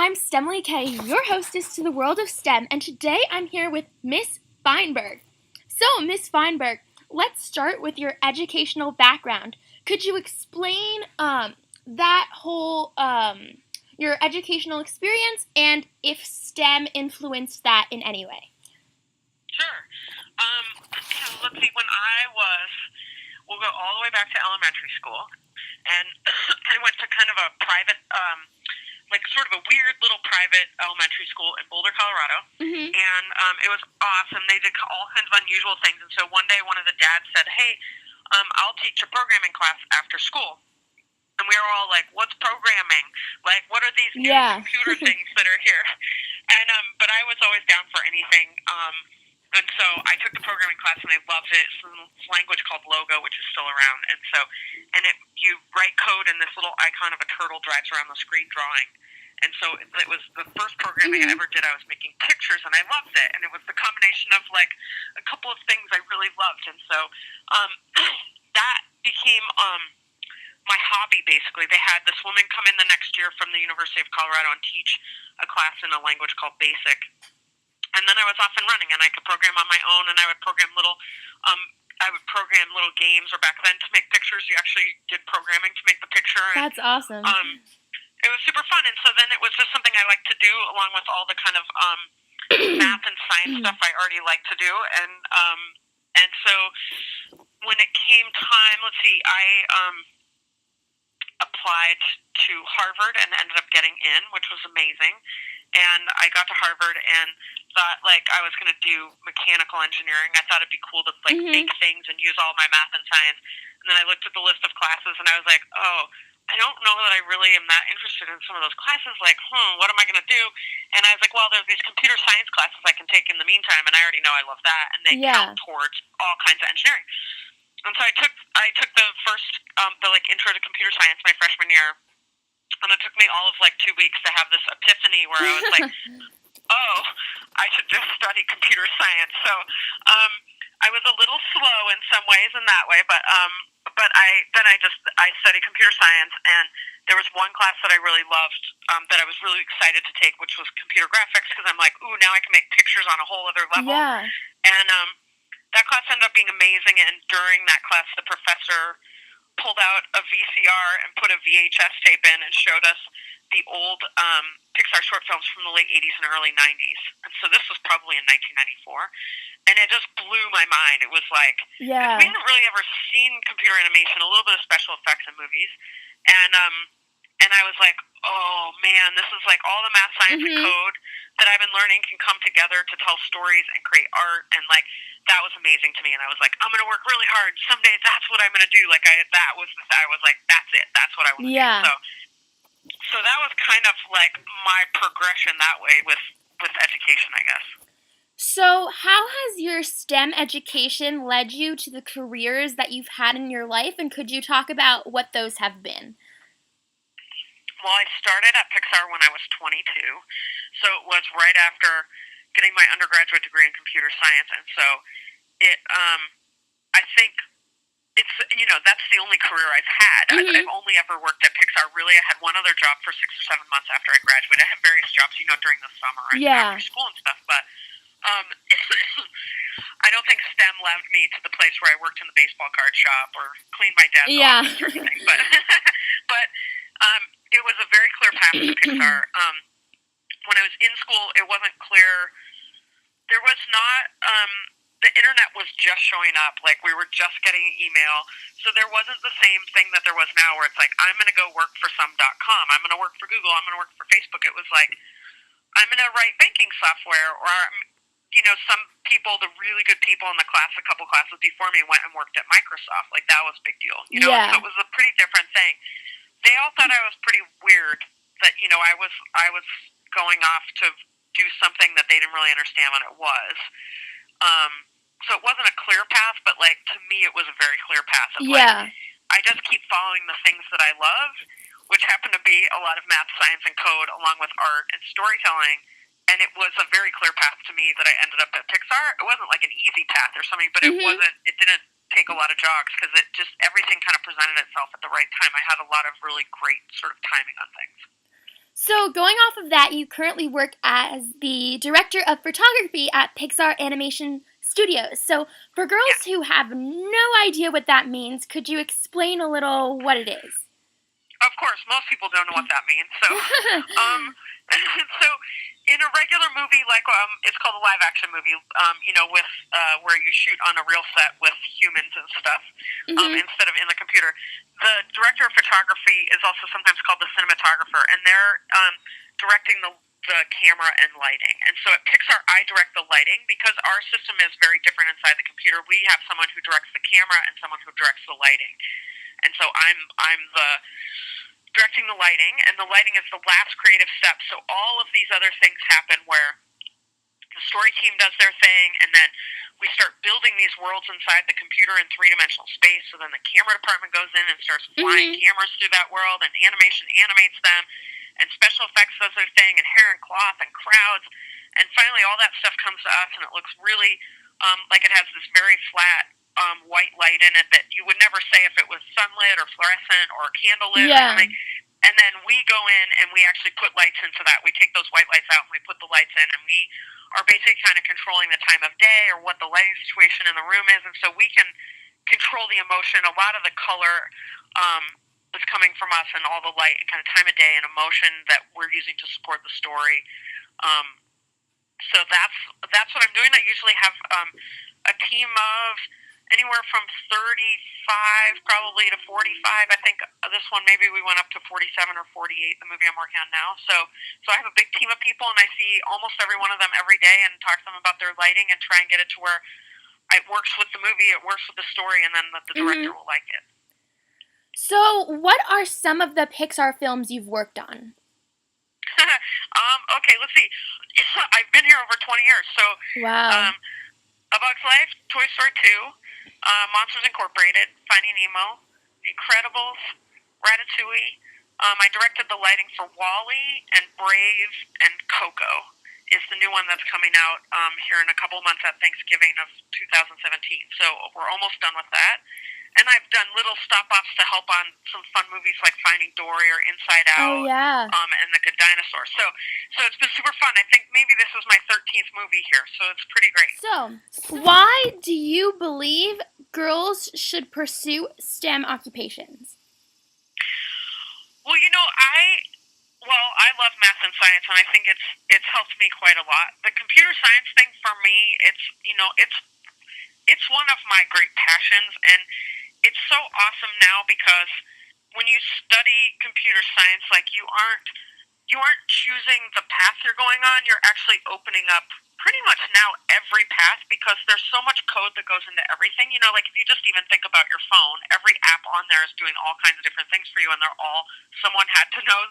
I'm STEMilyK, your hostess to the world of STEM, and today I'm here with Miss Feinberg. So, Miss Feinberg, let's start with your educational background. Could you explain that whole your educational experience and if STEM influenced that in any way? Sure. Let's see, we'll go all the way back to elementary school, and I went to kind of a private, sort of a weird little private elementary school in Boulder, Colorado, and it was awesome. They did all kinds of unusual things, and so one day one of the dads said, hey, I'll teach a programming class after school. And we were all like, what's programming? Like, what are these new computer things that are here? And but I was always down for anything. And so I took the programming class and I loved it. It's a language called Logo, which is still around. And you write code and this little icon of a turtle drives around the screen drawing. And so it was the first programming I ever did. I was making pictures and I loved it. And it was the combination of like a couple of things I really loved. And so that became my hobby, basically. They had this woman come in the next year from the University of Colorado and teach a class in a language called Basic. And then I was off and running, and I could program on my own, and I would program little games, or back then to make pictures, you actually did programming to make the picture. That's awesome. It was super fun, and so then it was just something I liked to do, along with all the kind of math and science stuff I already liked to do, and so when it came time, I applied to Harvard and ended up getting in, which was amazing. And I got to Harvard and thought I was going to do mechanical engineering. I thought it'd be cool to make things and use all my math and science. And then I looked at the list of classes and I was like, oh, I don't know that I really am that interested in some of those classes. What am I going to do? And I was like, well, there's these computer science classes I can take in the meantime, and I already know I love that, and they count towards all kinds of engineering. And so I took the first intro to computer science my freshman year, and it took me all of 2 weeks to have this epiphany where I was like, oh, I should just study computer science. So I was a little slow in some ways in that way, but I studied computer science, and there was one class that I really loved that I was really excited to take, which was computer graphics, because I'm like, ooh, now I can make pictures on a whole other level. Yeah. And that class ended up being amazing, and during that class, the professor pulled out a VCR and put a VHS tape in and showed us the old Pixar short films from the late 80s and early 90s. And so this was probably in 1994, and it just blew my mind. It was like, we hadn't really ever seen computer animation, a little bit of special effects in movies, and I was like, oh man, this is like all the math, science, and code that I've been learning can come together to tell stories and create art, and that was amazing to me. And I was like, I'm going to work really hard. Someday that's what I'm going to do. I was like, that's it. That's what I want to do. So that was kind of my progression that way with education, I guess. So how has your STEM education led you to the careers that you've had in your life, and could you talk about what those have been? Well, I started at Pixar when I was 22, so it was right after getting my undergraduate degree in computer science, and so I think it's, that's the only career I've had. I've only ever worked at Pixar, really. I had one other job for 6 or 7 months after I graduated. I had various jobs, during the summer and after school and stuff, but I don't think STEM led me to the place where I worked in the baseball card shop or cleaned my dad's office or anything, but it was a very clear path to Pixar. When I was in school, it wasn't clear. There was not, the internet was just showing up. We were just getting an email. So there wasn't the same thing that there was now where it's like, I'm going to go work for some.com. I'm going to work for Google. I'm going to work for Facebook. It was like, I'm going to write banking software, or, some people, the really good people in the class, a couple classes before me, went and worked at Microsoft. That was a big deal. So it was a pretty different thing. They all thought I was pretty weird, that, I was going off to do something that they didn't really understand what it was. So it wasn't a clear path, but to me it was a very clear path of I just keep following the things that I love, which happen to be a lot of math, science, and code, along with art and storytelling. And it was a very clear path to me that I ended up at Pixar. It wasn't like an easy path or something, but it didn't take a lot of jogs, because everything kind of presented itself at the right time. I had a lot of really great sort of timing on things. So, going off of that, you currently work as the director of photography at Pixar Animation Studios. So, for Yeah. girls who have no idea what that means, could you explain a little what it is? Of course, most people don't know what that means. So, um, so in a regular movie, like it's called a live action movie, with where you shoot on a real set with humans and stuff, Mhm. instead of in the computer. The director of photography is also sometimes called the cinematographer, and they're directing the camera and lighting. And so at Pixar, I direct the lighting because our system is very different inside the computer. We have someone who directs the camera and someone who directs the lighting. And so I'm the directing the lighting, and the lighting is the last creative step. So all of these other things happen where the story team does their thing, and then we start building these worlds inside the computer in three-dimensional space. So then the camera department goes in and starts flying Mhm. cameras through that world, and animation animates them, and special effects does their thing, and hair and cloth and crowds, and finally all that stuff comes to us, and it looks really like it has this very flat white light in it that you would never say if it was sunlit or fluorescent or candle lit or Yeah. something. And then we go in and we actually put lights into that. We take those white lights out and we put the lights in, and we are basically kind of controlling the time of day or what the lighting situation in the room is. And so we can control the emotion. A lot of the color is coming from us, and all the light and kind of time of day and emotion that we're using to support the story. Um, so that's what I'm doing. I usually have a team of anywhere from 35 probably to 45. I think this one maybe we went up to 47 or 48, the movie I'm working on now. So I have a big team of people, and I see almost every one of them every day and talk to them about their lighting and try and get it to where it works with the movie, it works with the story, and then that the director Mhm. will like it. So, what are some of the Pixar films you've worked on? Okay, let's see. I've been here over 20 years. So Wow. um, A Bug's Life, Toy Story 2, Monsters Incorporated, Finding Nemo, Incredibles, Ratatouille. I directed the lighting for Wall-E and Brave, and Coco is the new one that's coming out here in a couple of months at Thanksgiving of 2017. So we're almost done with that. And I've done little stop-offs to help on some fun movies like Finding Dory or Inside Oh, Out, yeah. and The Good Dinosaur. So it's been super fun. I think maybe this is my 13th movie here, so it's pretty great. So, why do you believe girls should pursue STEM occupations? Well, I love math and science, and I think it's helped me quite a lot. The computer science thing for me, it's one of my great passions, and it's so awesome now because when you study computer science, like you aren't choosing the path you're going on. You're actually opening up pretty much now every path because there's so much code that goes into everything. Like if you just even think about your phone, every app on there is doing all kinds of different things for you, and someone had to know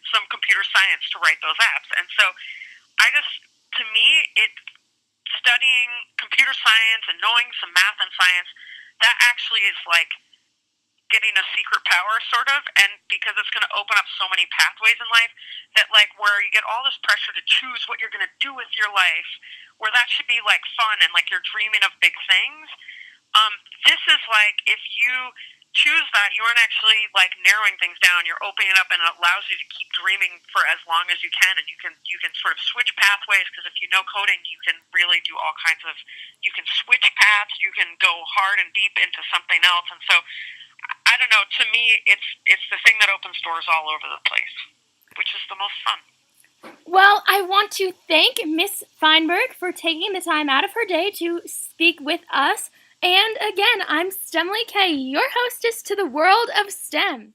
some computer science to write those apps. And so to me, studying computer science and knowing some math and science, that actually is like getting a secret power sort of, and because it's going to open up so many pathways in life that like where you get all this pressure to choose what you're going to do with your life, where that should be like fun and like you're dreaming of big things. This is like if you choose that, you aren't actually like narrowing things down. You're opening it up, and it allows you to keep dreaming for as long as you can, and you can sort of switch pathways because if you know coding, you can really do all kinds of. You can switch paths. You can go hard and deep into something else, and so I don't know. To me, it's the thing that opens doors all over the place, which is the most fun. Well, I want to thank Miss Feinberg for taking the time out of her day to speak with us. And again, I'm STEMilyK, your hostess to the world of STEM.